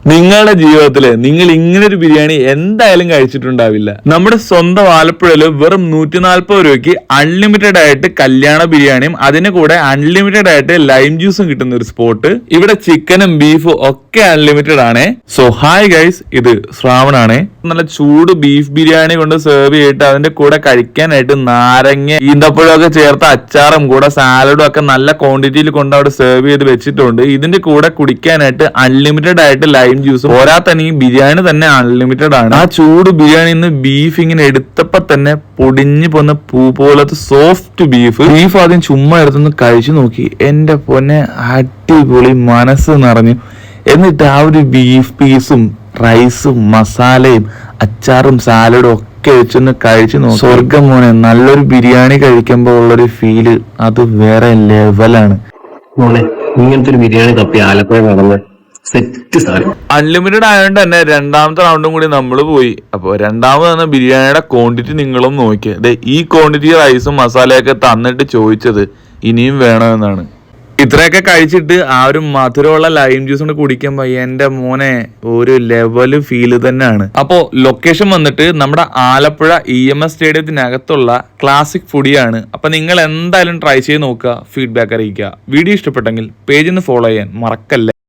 നിങ്ങളുടെ ജീവിതത്തില് നിങ്ങൾ ഇങ്ങനെ ഒരു ബിരിയാണി എന്തായാലും കഴിച്ചിട്ടുണ്ടാവില്ല. നമ്മുടെ സ്വന്തം ആലപ്പുഴയില് വെറും 140 രൂപയ്ക്ക് അൺലിമിറ്റഡ് ആയിട്ട് കല്യാണ ബിരിയാണിയും അതിന് കൂടെ അൺലിമിറ്റഡ് ആയിട്ട് ലൈം ജ്യൂസും കിട്ടുന്ന ഒരു സ്പോട്ട്. ഇവിടെ ചിക്കനും ബീഫും ഒക്കെ അൺലിമിറ്റഡ് ആണ്. സോ ഹായ് ഗൈസ്, ഇത് ശ്രാവണാണ്. നല്ല ചൂട് ബീഫ് ബിരിയാണി കൊണ്ട് സെർവ് ചെയ്തിട്ട് അതിന്റെ കൂടെ കഴിക്കാനായിട്ട് നാരങ്ങ ഈന്തപ്പഴം ഒക്കെ ചേർത്ത അച്ചാറും കൂടെ സാലഡും ഒക്കെ നല്ല ക്വാണ്ടിറ്റിയിൽ കൊണ്ട് അവിടെ സെർവ് ചെയ്ത് വെച്ചിട്ടുണ്ട്. ഇതിന്റെ കൂടെ കുടിക്കാനായിട്ട് അൺലിമിറ്റഡ് ആയിട്ട് ലൈം ജ്യൂസും. പോരാത്തന്നെ ഈ ബിരിയാണി തന്നെ അൺലിമിറ്റഡ് ആണ്. ആ ചൂട് ബിരിയാണി ബീഫ് ഇങ്ങനെ എടുത്തപ്പോ തന്നെ പൊടിഞ്ഞു പോന്ന പൂ പോലത്തെ സോഫ്റ്റ് ബീഫ് ആദ്യം ചുമ്മാ എടുത്തൊന്ന് കഴിച്ചു നോക്കി. എന്റെ പൊന്നെ അടിപൊളി, മനസ്സ് നിറഞ്ഞു. എന്നിട്ട് ആ ഒരു ബീഫ് പീസും റൈസും മസാലയും അച്ചാറും സാലഡും ഒക്കെ വെച്ചൊന്ന് കഴിച്ചു നോക്കി. സ്വർഗം മോനെ, നല്ലൊരു ബിരിയാണി കഴിക്കുമ്പോ ഉള്ളൊരു ഫീല് അത് വേറെ ലെവലാണ് മോനെ. ഇങ്ങനത്തെ ഒരു ബിരിയാണി തപ്പി ആലപ്പുഴ നടന്ന് സെറ്റ് സാധനം. അൺലിമിറ്റഡ് ആയതുകൊണ്ട് തന്നെ രണ്ടാമത്തെ റൗണ്ടും കൂടി നമ്മൾ പോയി. അപ്പോൾ രണ്ടാമത് തന്നെ ബിരിയാണിയുടെ ക്വാണ്ടിറ്റി നിങ്ങളും നോക്കിയത്. ഈ ക്വാണ്ടിറ്റി റൈസും മസാലയൊക്കെ തന്നിട്ട് ചോദിച്ചത് ഇനിയും വേണമെന്നാണ്. ഇത്രയൊക്കെ കഴിച്ചിട്ട് ആ ഒരു മധുരമുള്ള ലൈം ജ്യൂസ് കൊണ്ട് കുടിക്കുമ്പോ എന്റെ മോനെ ഒരു ലെവല് ഫീല് തന്നെയാണ്. അപ്പോ ലൊക്കേഷൻ വന്നിട്ട് നമ്മുടെ ആലപ്പുഴ EMS സ്റ്റേഡിയത്തിനകത്തുള്ള ക്ലാസിക് ഫുഡിയാണ്. അപ്പൊ നിങ്ങൾ എന്തായാലും ട്രൈ ചെയ്ത് നോക്കുക, ഫീഡ്ബാക്ക് അറിയിക്കുക. വീഡിയോ ഇഷ്ടപ്പെട്ടെങ്കിൽ പേജ് ഒന്ന് ഫോളോ ചെയ്യാൻ മറക്കല്ലേ.